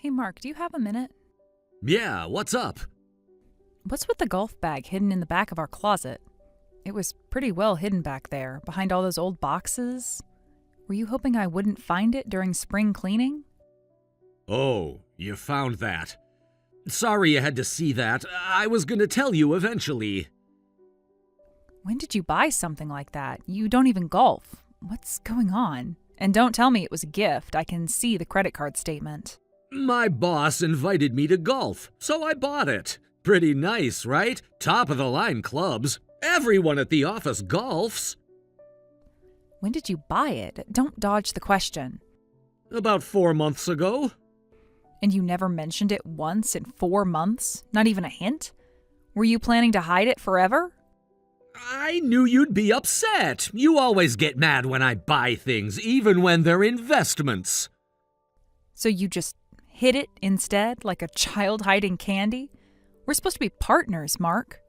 Hey Mark, do you have a minute? Yeah, what's up? What's with the golf bag hidden in the back of our closet? It was pretty well hidden back there, behind all those old boxes. Were you hoping I wouldn't find it during spring cleaning? Oh, you found that. Sorry you had to see that. I was gonna tell you eventually. When did you buy something like that? You don't even golf. What's going on? And don't tell me it was a gift. I can see the credit card statement. My boss invited me to golf, so I bought it. Pretty nice, right? Top-of-the-line clubs. Everyone at the office golfs. When did you buy it? Don't dodge the question. About 4 months ago. And you never mentioned it once in 4 months? Not even a hint? Were you planning to hide it forever? I knew you'd be upset. You always get mad when I buy things, even when they're investments. So you just hid it instead, like a child hiding candy? We're supposed to be partners, Mark.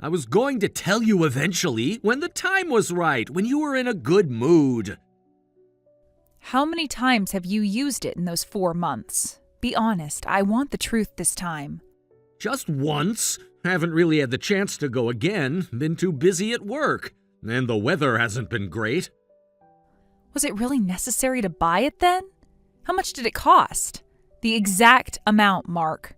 I was going to tell you eventually, when the time was right, when you were in a good mood. How many times have you used it in those 4 months? Be honest, I want the truth this time. Just once. Haven't really had the chance to go again. Been too busy at work. And the weather hasn't been great. Was it really necessary to buy it then? How much did it cost? The exact amount, Mark.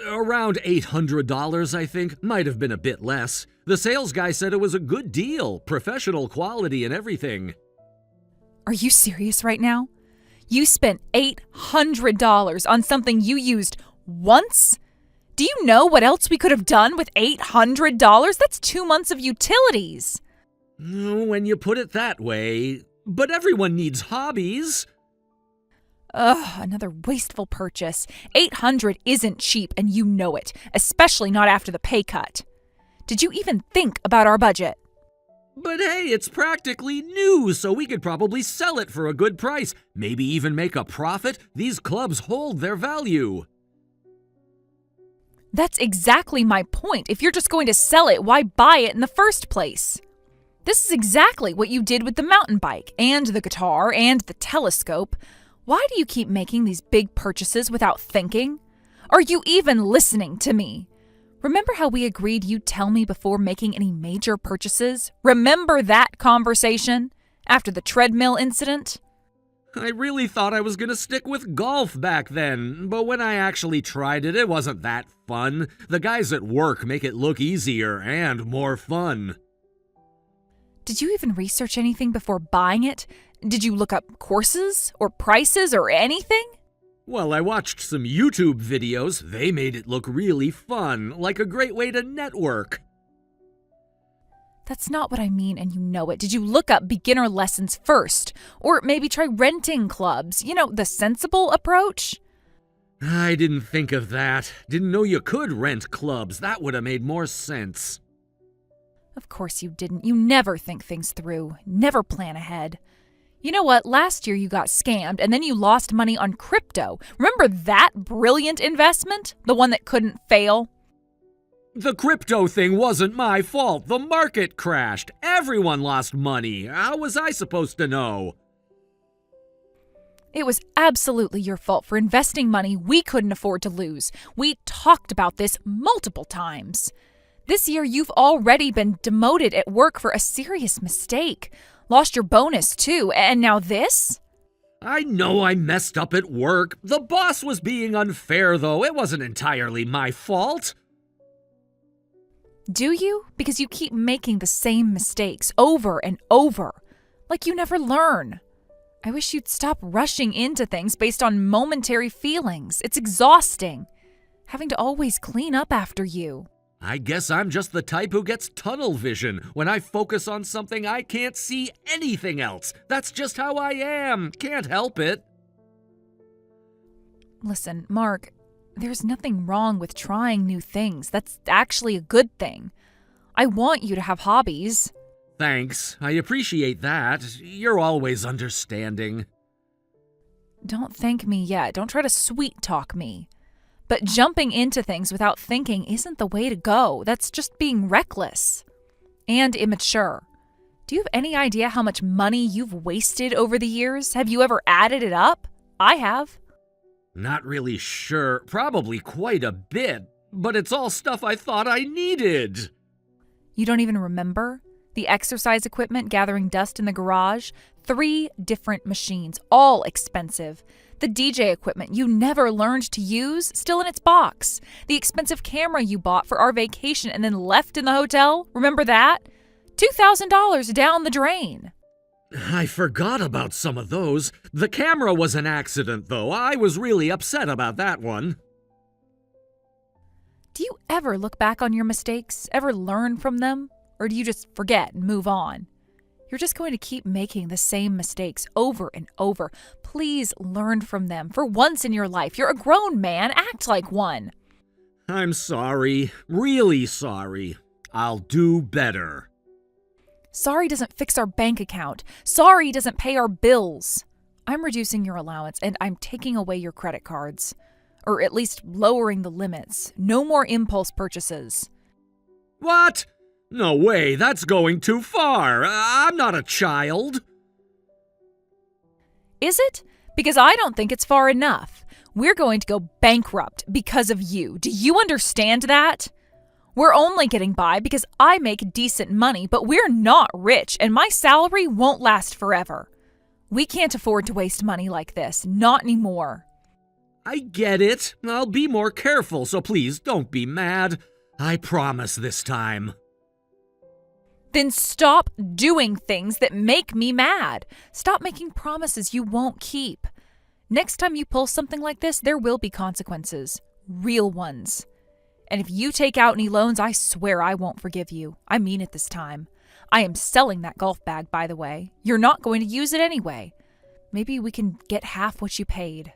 Around $800, I think. Might have been a bit less. The sales guy said it was a good deal. Professional quality and everything. Are you serious right now? You spent $800 on something you used once? Do you know what else we could have done with $800? That's 2 months of utilities. When you put it that way. But everyone needs hobbies. Ugh, another wasteful purchase. $800 isn't cheap, and you know it, especially not after the pay cut. Did you even think about our budget? But hey, it's practically new, so we could probably sell it for a good price. Maybe even make a profit. These clubs hold their value. That's exactly my point. If you're just going to sell it, why buy it in the first place? This is exactly what you did with the mountain bike, and the guitar, and the telescope. Why do you keep making these big purchases without thinking? Are you even listening to me? Remember how we agreed you'd tell me before making any major purchases? Remember that conversation? After the treadmill incident? I really thought I was going to stick with golf back then, but when I actually tried it, it wasn't that fun. The guys at work make it look easier and more fun. Did you even research anything before buying it? Did you look up courses or prices or anything? Well, I watched some YouTube videos. They made it look really fun, like a great way to network. That's not what I mean, and you know it. Did you look up beginner lessons first? Or maybe try renting clubs? You know, the sensible approach? I didn't think of that. Didn't know you could rent clubs. That would have made more sense. Of course you didn't. You never think things through. Never plan ahead. You know what? Last year you got scammed, and then you lost money on crypto. Remember that brilliant investment? The one that couldn't fail? The crypto thing wasn't my fault. The market crashed. Everyone lost money. How was I supposed to know? It was absolutely your fault for investing money we couldn't afford to lose. We talked about this multiple times. This year you've already been demoted at work for a serious mistake. Lost your bonus too, and now this? I know I messed up at work. The boss was being unfair, though. It wasn't entirely my fault. Do you? Because you keep making the same mistakes over and over. Like you never learn. I wish you'd stop rushing into things based on momentary feelings. It's exhausting. Having to always clean up after you. I guess I'm just the type who gets tunnel vision. When I focus on something, I can't see anything else. That's just how I am. Can't help it. Listen, Mark, there's nothing wrong with trying new things. That's actually a good thing. I want you to have hobbies. Thanks. I appreciate that. You're always understanding. Don't thank me yet. Don't try to sweet talk me. But jumping into things without thinking isn't the way to go. That's just being reckless and immature. Do you have any idea how much money you've wasted over the years? Have you ever added it up? I have. Not really sure. Probably quite a bit. But it's all stuff I thought I needed. You don't even remember? The exercise equipment gathering dust in the garage? 3 different machines, all expensive. The DJ equipment you never learned to use, still in its box. The expensive camera you bought for our vacation and then left in the hotel, remember that? $2,000 down the drain. I forgot about some of those. The camera was an accident, though. I was really upset about that one. Do you ever look back on your mistakes? Ever learn from them? Or do you just forget and move on? You're just going to keep making the same mistakes over and over. Please learn from them for once in your life. You're a grown man. Act like one. I'm sorry. Really sorry. I'll do better. Sorry doesn't fix our bank account. Sorry doesn't pay our bills. I'm reducing your allowance and I'm taking away your credit cards. Or at least lowering the limits. No more impulse purchases. What? No way, that's going too far. I'm not a child. Is it? Because I don't think it's far enough. We're going to go bankrupt because of you. Do you understand that? We're only getting by because I make decent money, but we're not rich, and my salary won't last forever. We can't afford to waste money like this. Not anymore. I get it. I'll be more careful, so please don't be mad. I promise this time. Then stop doing things that make me mad. Stop making promises you won't keep. Next time you pull something like this, there will be consequences. Real ones. And if you take out any loans, I swear I won't forgive you. I mean it this time. I am selling that golf bag, by the way. You're not going to use it anyway. Maybe we can get half what you paid.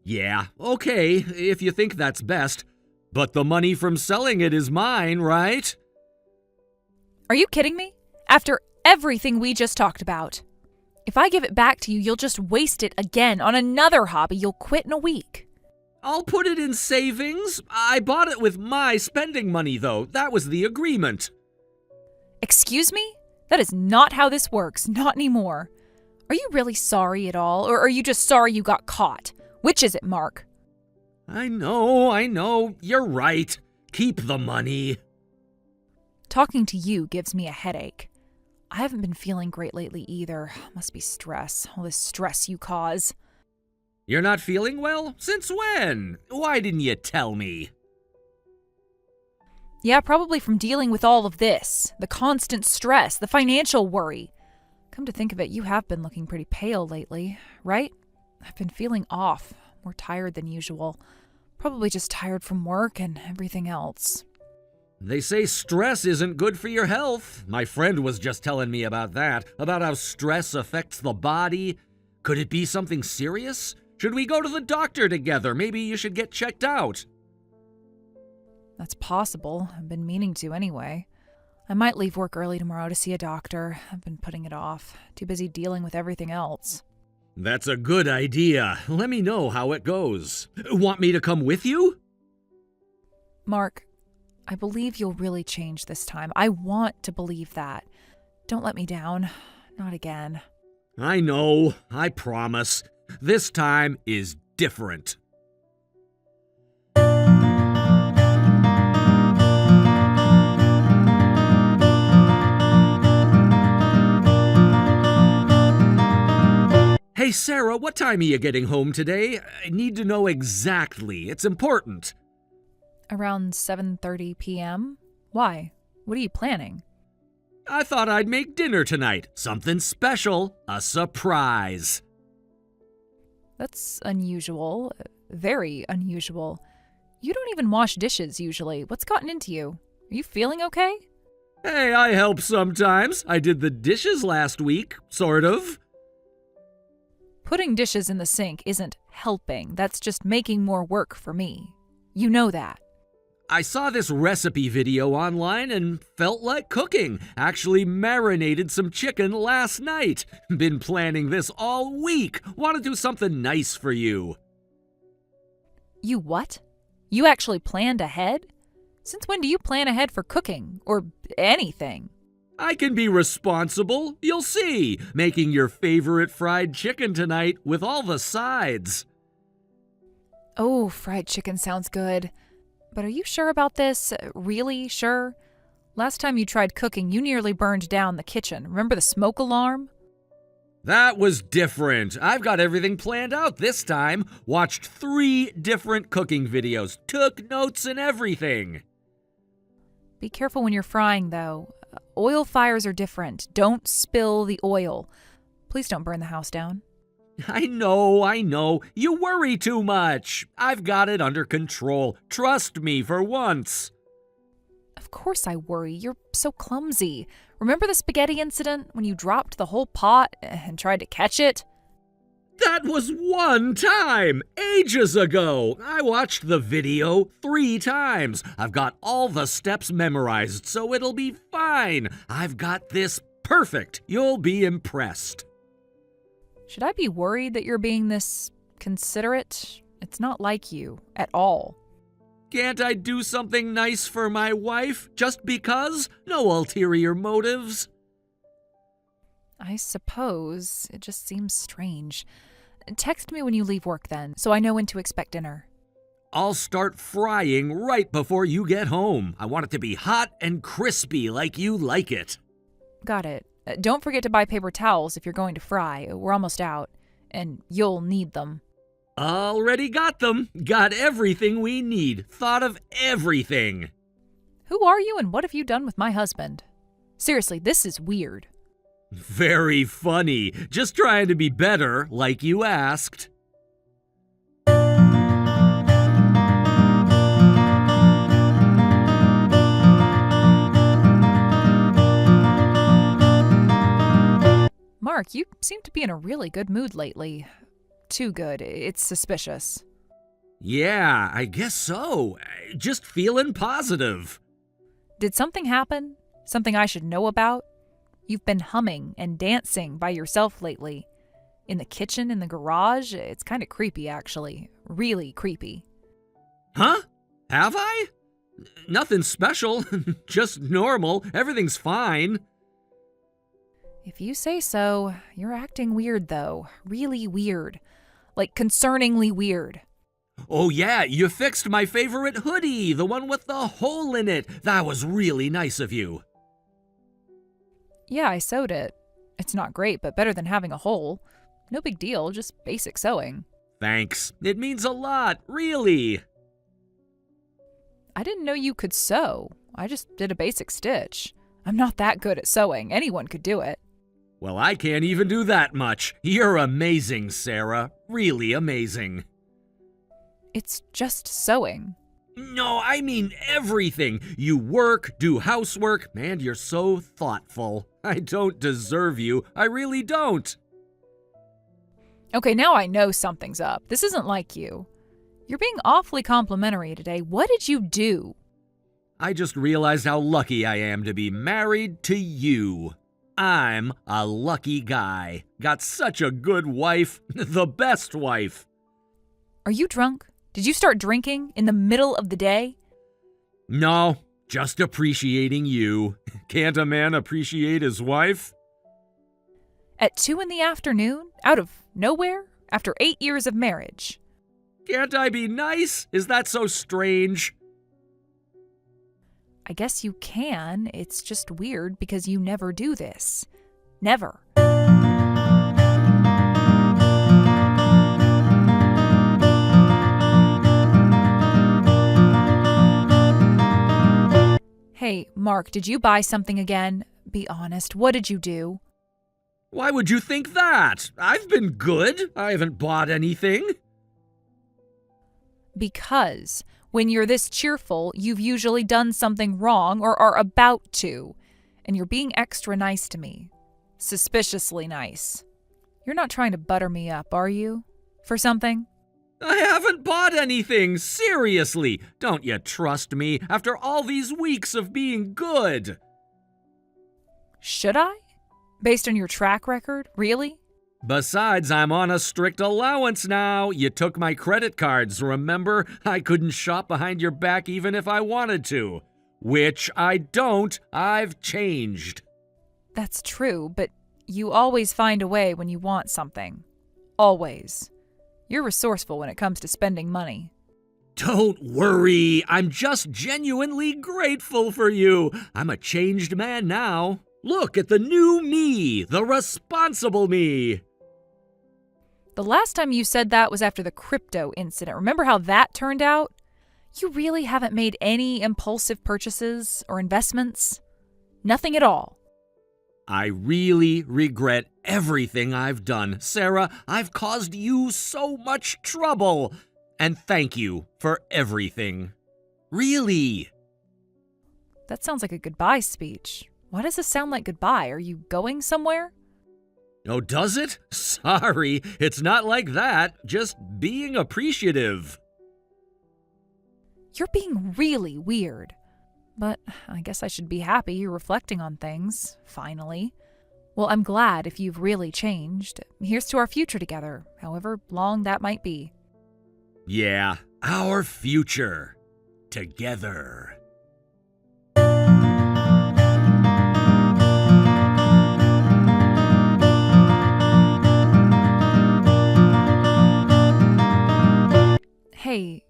Yeah, okay, if you think that's best. But the money from selling it is mine, right? Are you kidding me? After everything we just talked about. If I give it back to you, you'll just waste it again on another hobby you'll quit in a week. I'll put it in savings. I bought it with my spending money, though. That was the agreement. Excuse me? That is not how this works. Not anymore. Are you really sorry at all, or are you just sorry you got caught? Which is it, Mark? I know. You're right. Keep the money. Talking to you gives me a headache. I haven't been feeling great lately either. Must be stress. All this stress you cause. You're not feeling well? Since when? Why didn't you tell me? Yeah, probably from dealing with all of this. The constant stress, the financial worry. Come to think of it, you have been looking pretty pale lately, right? I've been feeling off, more tired than usual. Probably just tired from work and everything else. They say stress isn't good for your health. My friend was just telling me about that, about how stress affects the body. Could it be something serious? Should we go to the doctor together? Maybe you should get checked out. That's possible. I've been meaning to anyway. I might leave work early tomorrow to see a doctor. I've been putting it off. Too busy dealing with everything else. That's a good idea. Let me know how it goes. Want me to come with you? Mark, I believe you'll really change this time. I want to believe that. Don't let me down. Not again. I know. I promise. This time is different. Hey, Sarah, what time are you getting home today? I need to know exactly. It's important. Around 7:30 p.m.? Why? What are you planning? I thought I'd make dinner tonight. Something special. A surprise. That's unusual. Very unusual. You don't even wash dishes usually. What's gotten into you? Are you feeling okay? Hey, I help sometimes. I did the dishes last week, sort of. Putting dishes in the sink isn't helping. That's just making more work for me. You know that. I saw this recipe video online and felt like cooking. Actually marinated some chicken last night. Been planning this all week. Want to do something nice for you. You what? You actually planned ahead? Since when do you plan ahead for cooking? Or anything? I can be responsible. You'll see. Making your favorite fried chicken tonight with all the sides. Oh, fried chicken sounds good. But are you sure about this? Really sure? Last time you tried cooking, you nearly burned down the kitchen. Remember the smoke alarm? That was different. I've got everything planned out this time. Watched 3 different cooking videos. Took notes and everything. Be careful when you're frying, though. Oil fires are different. Don't spill the oil. Please don't burn the house down. I know. You worry too much. I've got it under control. Trust me for once. Of course I worry. You're so clumsy. Remember the spaghetti incident when you dropped the whole pot and tried to catch it? That was one time, ages ago. I watched the video 3 times. I've got all the steps memorized, so it'll be fine. I've got this perfect. You'll be impressed. Should I be worried that you're being this considerate? It's not like you at all. Can't I do something nice for my wife just because? No ulterior motives. I suppose. It just seems strange. Text me when you leave work then, so I know when to expect dinner. I'll start frying right before you get home. I want it to be hot and crispy like you like it. Got it. Don't forget to buy paper towels if you're going to fry. We're almost out, and you'll need them. Already got them. Got everything we need. Thought of everything. Who are you and what have you done with my husband? Seriously, this is weird. Very funny. Just trying to be better, like you asked. Mark, you seem to be in a really good mood lately. Too good. It's suspicious. Yeah, I guess so. Just feeling positive. Did something happen? Something I should know about? You've been humming and dancing by yourself lately. In the kitchen, in the garage. It's kind of creepy, actually. Really creepy. Huh? Have I? Nothing special. Just normal. Everything's fine. If you say so. You're acting weird, though. Really weird. Like, concerningly weird. Oh yeah, you fixed my favorite hoodie, the one with the hole in it. That was really nice of you. Yeah, I sewed it. It's not great, but better than having a hole. No big deal, just basic sewing. Thanks. It means a lot, really. I didn't know you could sew. I just did a basic stitch. I'm not that good at sewing. Anyone could do it. Well, I can't even do that much. You're amazing, Sarah. Really amazing. It's just sewing. No, I mean everything. You work, do housework, and you're so thoughtful. I don't deserve you. I really don't. Okay, now I know something's up. This isn't like you. You're being awfully complimentary today. What did you do? I just realized how lucky I am to be married to you. I'm a lucky guy. Got such a good wife. The best wife. Are you drunk? Did you start drinking in the middle of the day? No, just appreciating you. Can't a man appreciate his wife? At 2 p.m? Out of nowhere? After 8 years of marriage? Can't I be nice? Is that so strange? I guess you can. It's just weird because you never do this. Never. Hey, Mark, did you buy something again? Be honest, what did you do? Why would you think that? I've been good. I haven't bought anything. Because when you're this cheerful, you've usually done something wrong or are about to. And you're being extra nice to me. Suspiciously nice. You're not trying to butter me up, are you? For something? I haven't bought anything, seriously. Don't you trust me after all these weeks of being good? Should I? Based on your track record? Really? Besides, I'm on a strict allowance now. You took my credit cards, remember? I couldn't shop behind your back even if I wanted to. Which I don't. I've changed. That's true, but you always find a way when you want something. Always. You're resourceful when it comes to spending money. Don't worry, I'm just genuinely grateful for you. I'm a changed man now. Look at the new me, the responsible me. The last time you said that was after the crypto incident. Remember how that turned out? You really haven't made any impulsive purchases or investments? Nothing at all. I really regret everything I've done. Sarah, I've caused you so much trouble. And thank you for everything. Really. That sounds like a goodbye speech. Why does this sound like goodbye? Are you going somewhere? Oh, does it? Sorry, it's not like that. Just being appreciative. You're being really weird. But I guess I should be happy you're reflecting on things, finally. Well, I'm glad if you've really changed. Here's to our future together, however long that might be. Yeah, our future. Together. Hey,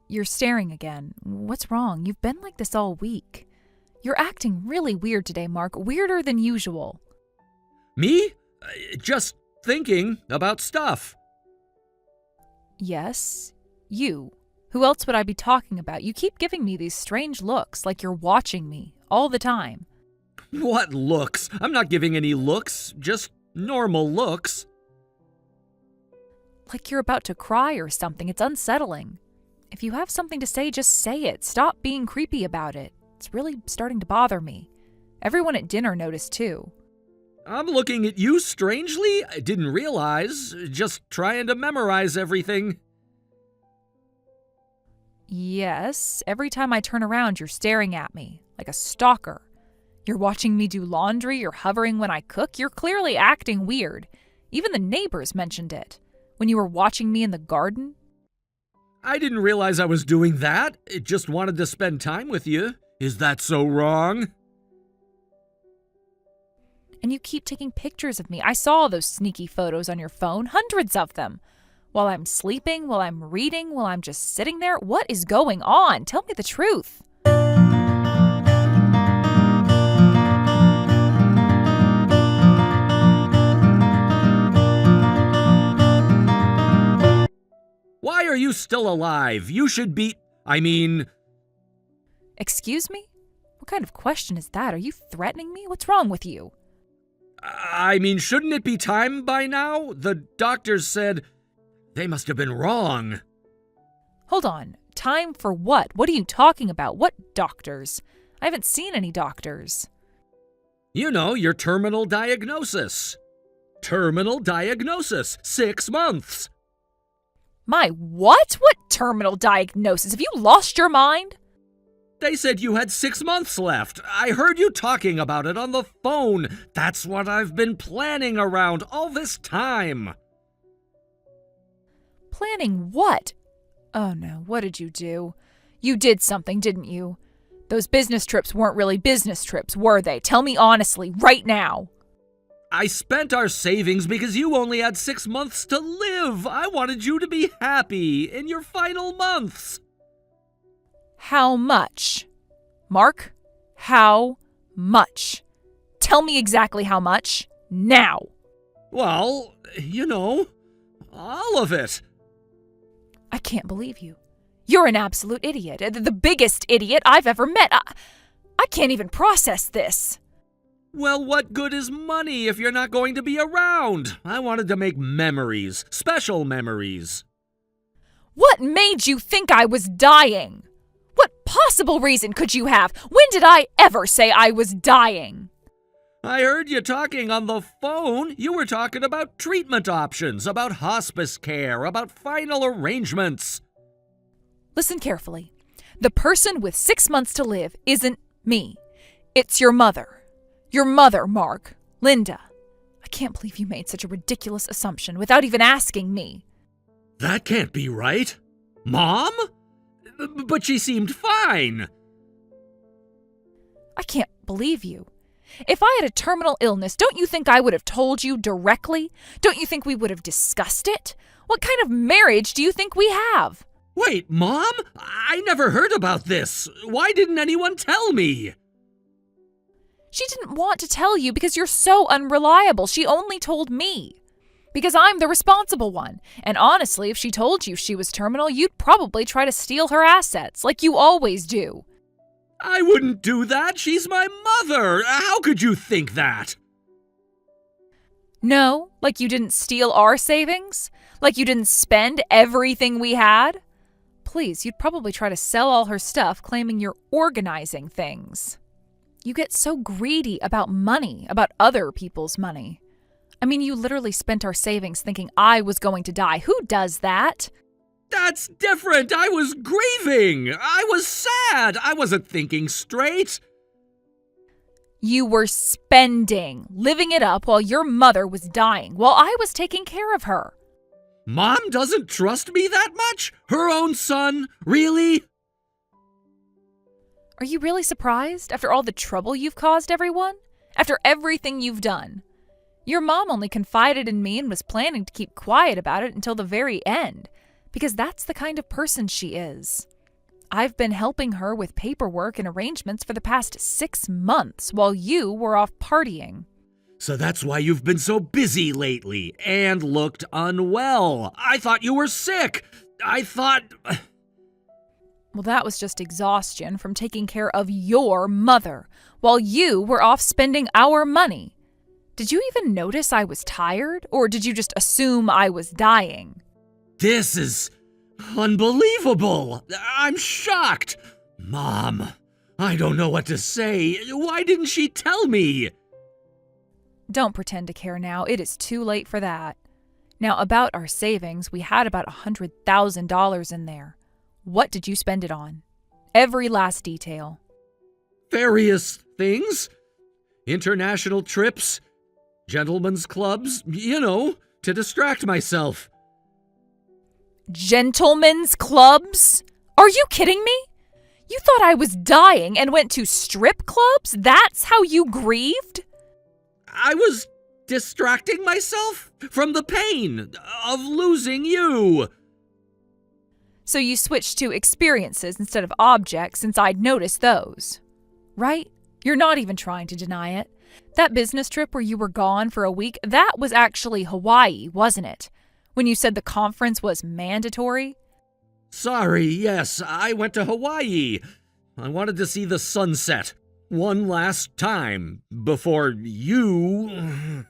you're staring again. What's wrong? You've been like this all week. You're acting really weird today, Mark. Weirder than usual. Me? Just thinking about stuff. Yes, you. Who else would I be talking about? You keep giving me these strange looks, like you're watching me all the time. What looks? I'm not giving any looks, just normal looks. Like you're about to cry or something. It's unsettling. If you have something to say, just say it. Stop being creepy about it. It's really starting to bother me. Everyone at dinner noticed too. I'm looking at you strangely. I didn't realize. Just trying to memorize everything. Yes, every time I turn around, you're staring at me, like a stalker. You're watching me do laundry, you're hovering when I cook, you're clearly acting weird. Even the neighbors mentioned it. When you were watching me in the garden. I didn't realize I was doing that. I just wanted to spend time with you. Is that so wrong? And you keep taking pictures of me. I saw those sneaky photos on your phone, hundreds of them. While I'm sleeping, while I'm reading, while I'm just sitting there. What is going on? Tell me the truth. Why are you still alive? You should be... Excuse me? What kind of question is that? Are you threatening me? What's wrong with you? Shouldn't it be time by now? The doctors said... They must have been wrong. Hold on. Time for what? What are you talking about? What doctors? I haven't seen any doctors. You know, your terminal diagnosis. Terminal diagnosis. 6 months. My what? What terminal diagnosis? Have you lost your mind? They said you had 6 months left. I heard you talking about it on the phone. That's what I've been planning around all this time. Planning what? Oh no, what did you do? You did something, didn't you? Those business trips weren't really business trips, were they? Tell me honestly, right now. I spent our savings because you only had 6 months to live. I wanted you to be happy in your final months. How much? Mark, how much? Tell me exactly how much, now. Well, all of it. I can't believe you. You're an absolute idiot. The biggest idiot I've ever met. I can't even process this. Well, what good is money if you're not going to be around? I wanted to make memories, special memories. What made you think I was dying? What possible reason could you have? When did I ever say I was dying? I heard you talking on the phone. You were talking about treatment options, about hospice care, about final arrangements. Listen carefully. The person with 6 months to live isn't me. It's your mother. Your mother, Mark. Linda. I can't believe you made such a ridiculous assumption without even asking me. That can't be right. Mom? But she seemed fine. I can't believe you. If I had a terminal illness, don't you think I would have told you directly? Don't you think we would have discussed it? What kind of marriage do you think we have? Wait, Mom? I never heard about this. Why didn't anyone tell me? She didn't want to tell you because you're so unreliable. She only told me. Because I'm the responsible one. And honestly, if she told you she was terminal, you'd probably try to steal her assets, like you always do. I wouldn't do that. She's my mother. How could you think that? No, like you didn't steal our savings? Like you didn't spend everything we had? Please, you'd probably try to sell all her stuff, claiming you're organizing things. You get so greedy about money, about other people's money. I mean, you literally spent our savings thinking I was going to die. Who does that? That's different. I was grieving. I was sad. I wasn't thinking straight. You were spending, living it up while your mother was dying, while I was taking care of her. Mom doesn't trust me that much? Her own son? Really? Are you really surprised after all the trouble you've caused everyone? After everything you've done? Your mom only confided in me and was planning to keep quiet about it until the very end, because that's the kind of person she is. I've been helping her with paperwork and arrangements for the past 6 months while you were off partying. So that's why you've been so busy lately and looked unwell. I thought you were sick. I thought... Well, that was just exhaustion from taking care of your mother while you were off spending our money. Did you even notice I was tired, or did you just assume I was dying? This is unbelievable. I'm shocked. Mom, I don't know what to say. Why didn't she tell me? Don't pretend to care now. It is too late for that. Now, about our savings, we had about $100,000 in there. What did you spend it on? Every last detail. Various things. International trips. Gentlemen's clubs. To distract myself. Gentlemen's clubs? Are you kidding me? You thought I was dying and went to strip clubs? That's how you grieved? I was distracting myself from the pain of losing you. So you switched to experiences instead of objects since I'd noticed those. Right? You're not even trying to deny it. That business trip where you were gone for a week, that was actually Hawaii, wasn't it? When you said the conference was mandatory? Sorry, yes, I went to Hawaii. I wanted to see the sunset one last time before you...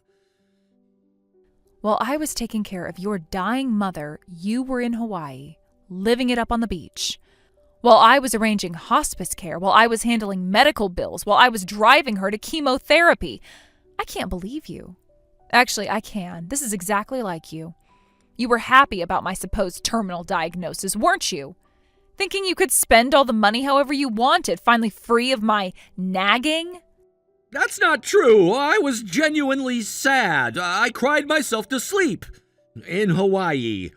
While I was taking care of your dying mother, you were in Hawaii, living it up on the beach. While I was arranging hospice care, while I was handling medical bills, while I was driving her to chemotherapy. I can't believe you. Actually, I can. This is exactly like you. You were happy about my supposed terminal diagnosis, weren't you? Thinking you could spend all the money however you wanted, finally free of my nagging? That's not true. I was genuinely sad. I cried myself to sleep in Hawaii.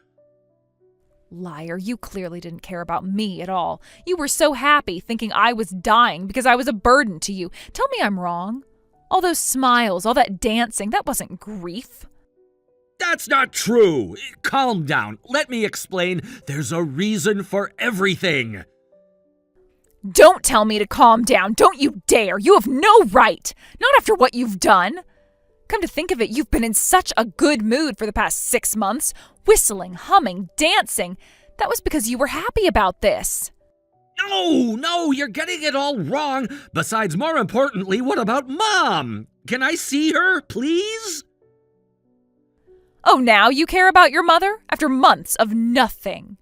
Liar, you clearly didn't care about me at all. You were so happy thinking I was dying because I was a burden to you. Tell me I'm wrong. All those smiles, all that dancing, that wasn't grief. That's not true. Calm down. Let me explain. There's a reason for everything. Don't tell me to calm down. Don't you dare. You have no right. Not after what you've done. Come to think of it, you've been in such a good mood for the past 6 months. Whistling, humming, dancing. That was because you were happy about this. No, you're getting it all wrong. Besides, more importantly, what about Mom? Can I see her, please? Oh, now you care about your mother? After months of nothing.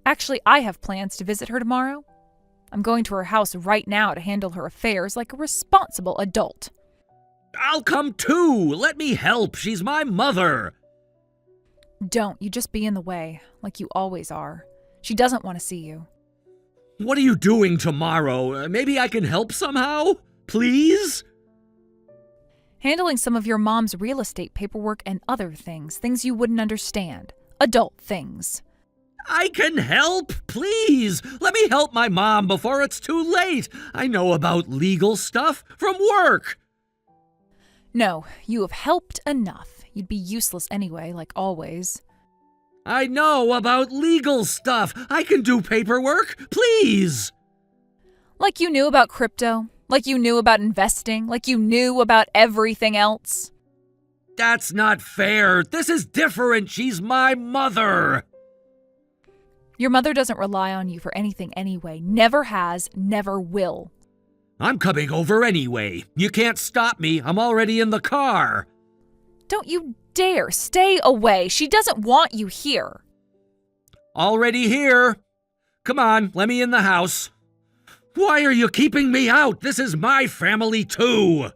Actually, I have plans to visit her tomorrow. I'm going to her house right now to handle her affairs like a responsible adult. I'll come too. Let me help. She's my mother. Don't. You just be in the way, like you always are. She doesn't want to see you. What are you doing tomorrow? Maybe I can help somehow? Please? Handling some of your mom's real estate paperwork and other things you wouldn't understand. Adult things. I can help, please. Let me help my mom before it's too late. I know about legal stuff from work. No, you have helped enough. You'd be useless anyway, like always. I know about legal stuff. I can do paperwork. Please. Like you knew about crypto, like you knew about investing, like you knew about everything else. That's not fair. This is different. She's my mother. Your mother doesn't rely on you for anything anyway. Never has, never will. I'm coming over anyway. You can't stop me. I'm already in the car. Don't you dare stay away. She doesn't want you here. Already here. Come on, let me in the house. Why are you keeping me out? This is my family too.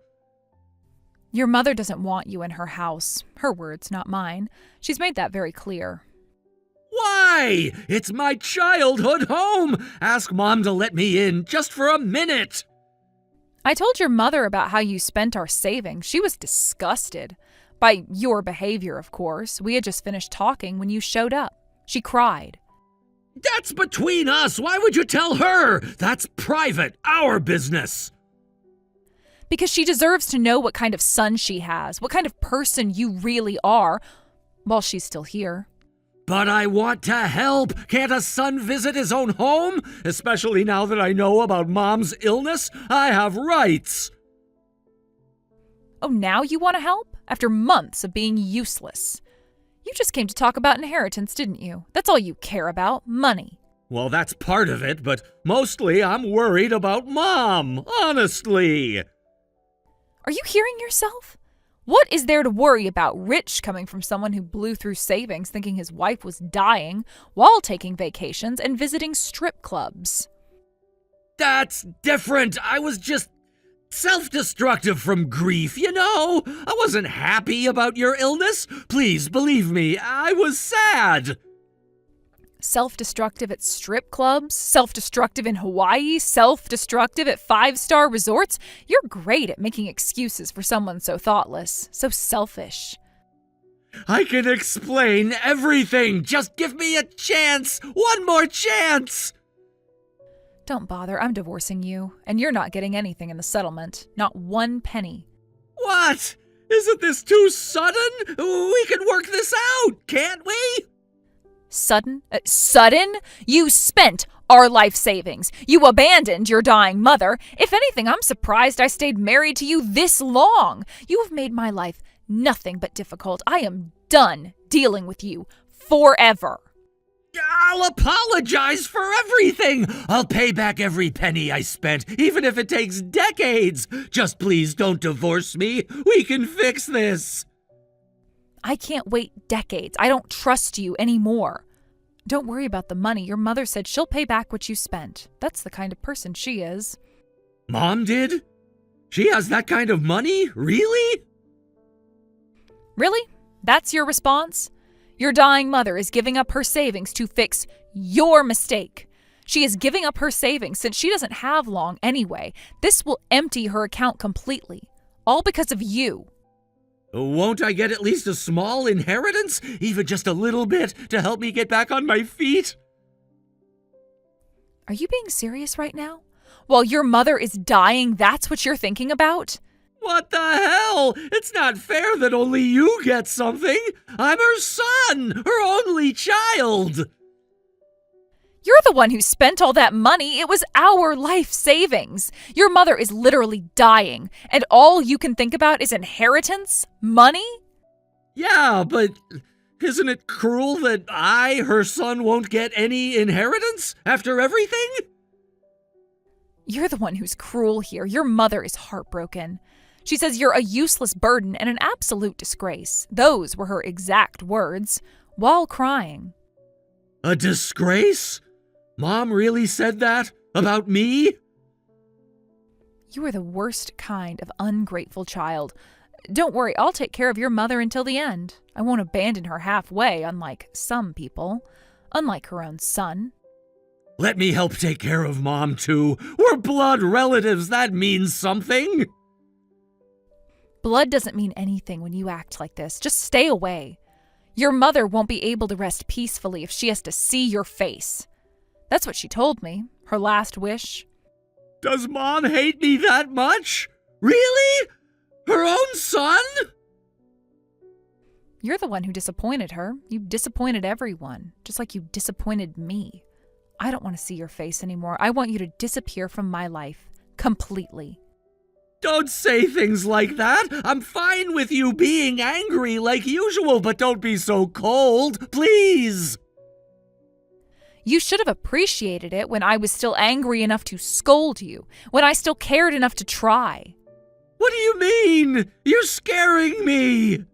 Your mother doesn't want you in her house. Her words, not mine. She's made that very clear. Why? It's my childhood home. Ask Mom to let me in just for a minute. I told your mother about how you spent our savings. She was disgusted. By your behavior, of course. We had just finished talking when you showed up. She cried. That's between us. Why would you tell her? That's private, our business. Because she deserves to know what kind of son she has, what kind of person you really are, while she's still here. But I want to help. Can't a son visit his own home? Especially now that I know about Mom's illness. I have rights. Oh, now you want to help? After months of being useless. You just came to talk about inheritance, didn't you? That's all you care about, money. Well, that's part of it, but mostly I'm worried about Mom, honestly. Are you hearing yourself? What is there to worry about? Rich coming from someone who blew through savings thinking his wife was dying while taking vacations and visiting strip clubs. That's different. I was just self-destructive from grief, you know? I wasn't happy about your illness. Please believe me, I was sad. Self-destructive at strip clubs? Self-destructive in Hawaii? Self-destructive at 5-star resorts? You're great at making excuses for someone so thoughtless, so selfish. I can explain everything. Just give me a chance. One more chance. Don't bother, I'm divorcing you, and you're not getting anything in the settlement. Not 1 penny. What? Isn't this too sudden? We can work this out, can't we? Sudden? Sudden? You spent our life savings. You abandoned your dying mother. If anything, I'm surprised I stayed married to you this long. You have made my life nothing but difficult. I am done dealing with you forever. I'll apologize for everything. I'll pay back every penny I spent, even if it takes decades. Just please don't divorce me. We can fix this. I can't wait decades. I don't trust you anymore. Don't worry about the money. Your mother said she'll pay back what you spent. That's the kind of person she is. Mom did? She has that kind of money? Really? Really? That's your response? Your dying mother is giving up her savings to fix your mistake. She is giving up her savings since she doesn't have long anyway. This will empty her account completely. All because of you. Won't I get at least a small inheritance? Even just a little bit to help me get back on my feet? Are you being serious right now? While your mother is dying, that's what you're thinking about? What the hell? It's not fair that only you get something. I'm her son, her only child. You're the one who spent all that money. It was our life savings. Your mother is literally dying, and all you can think about is inheritance? Money? Yeah, but isn't it cruel that I, her son, won't get any inheritance after everything? You're the one who's cruel here. Your mother is heartbroken. She says you're a useless burden and an absolute disgrace. Those were her exact words, while crying. A disgrace? Mom really said that? About me? You are the worst kind of ungrateful child. Don't worry, I'll take care of your mother until the end. I won't abandon her halfway, unlike some people. Unlike her own son. Let me help take care of Mom, too. We're blood relatives. That means something. Blood doesn't mean anything when you act like this. Just stay away. Your mother won't be able to rest peacefully if she has to see your face. That's what she told me. Her last wish. Does Mom hate me that much? Really? Her own son? You're the one who disappointed her. You disappointed everyone, just like you disappointed me. I don't want to see your face anymore. I want you to disappear from my life. Completely. Don't say things like that. I'm fine with you being angry like usual, but don't be so cold, please. You should have appreciated it when I was still angry enough to scold you, when I still cared enough to try. What do you mean? You're scaring me.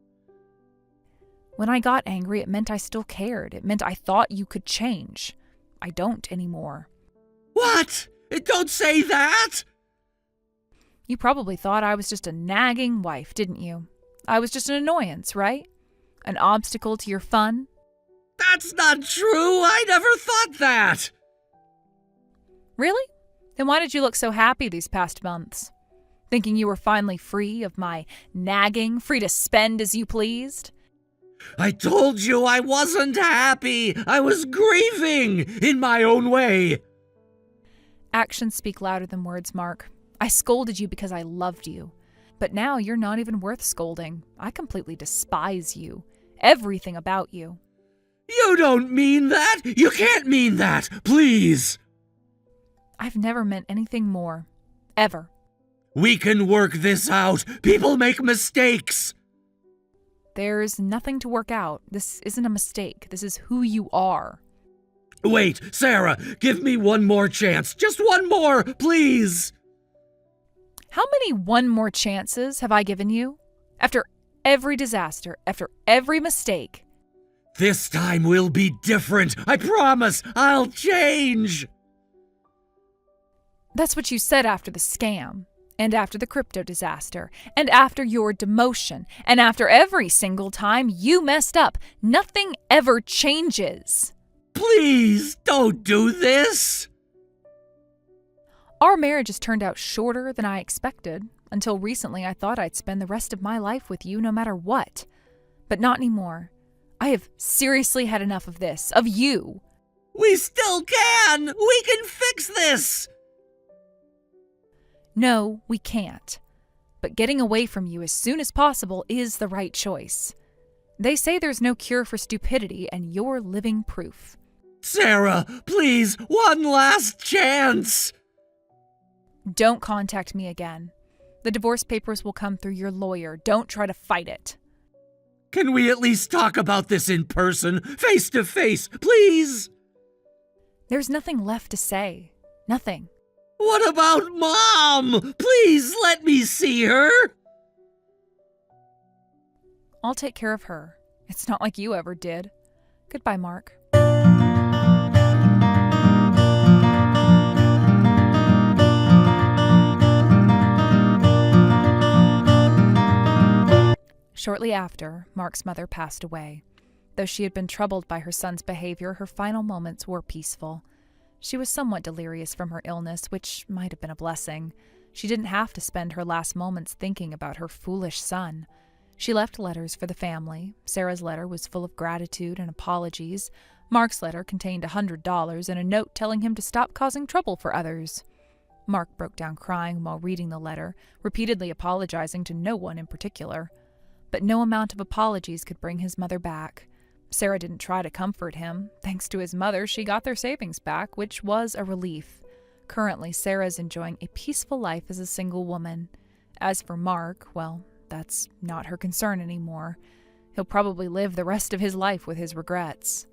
When I got angry, it meant I still cared. It meant I thought you could change. I don't anymore. What? Don't say that! You probably thought I was just a nagging wife, didn't you? I was just an annoyance, right? An obstacle to your fun? That's not true! I never thought that! Really? Then why did you look so happy these past months? Thinking you were finally free of my nagging, free to spend as you pleased? I told you I wasn't happy! I was grieving in my own way! Actions speak louder than words, Mark. I scolded you because I loved you. But now you're not even worth scolding. I completely despise you. Everything about you. You don't mean that! You can't mean that! Please! I've never meant anything more. Ever. We can work this out! People make mistakes! There's nothing to work out. This isn't a mistake. This is who you are. Wait, Sarah, give me one more chance. Just one more, please! How many one more chances have I given you? After every disaster, after every mistake. This time will be different. I promise. I'll change. That's what you said after the scam, and after the crypto disaster, and after your demotion, and after every single time you messed up. Nothing ever changes. Please, don't do this. Our marriage has turned out shorter than I expected. Until recently, I thought I'd spend the rest of my life with you no matter what. But not anymore. I have seriously had enough of this, of you. We still can! We can fix this! No, we can't. But getting away from you as soon as possible is the right choice. They say there's no cure for stupidity, and you're living proof. Sarah, please, one last chance! Don't contact me again. The divorce papers will come through your lawyer. Don't try to fight it. Can we at least talk about this in person, face to face, please? There's nothing left to say. Nothing. What about Mom? Please let me see her. I'll take care of her. It's not like you ever did. Goodbye, Mark. Shortly after, Mark's mother passed away. Though she had been troubled by her son's behavior, her final moments were peaceful. She was somewhat delirious from her illness, which might have been a blessing. She didn't have to spend her last moments thinking about her foolish son. She left letters for the family. Sarah's letter was full of gratitude and apologies. Mark's letter contained $100 and a note telling him to stop causing trouble for others. Mark broke down crying while reading the letter, repeatedly apologizing to no one in particular. But no amount of apologies could bring his mother back. Sarah didn't try to comfort him. Thanks to his mother, she got their savings back, which was a relief. Currently, Sarah's enjoying a peaceful life as a single woman. As for Mark, well, that's not her concern anymore. He'll probably live the rest of his life with his regrets.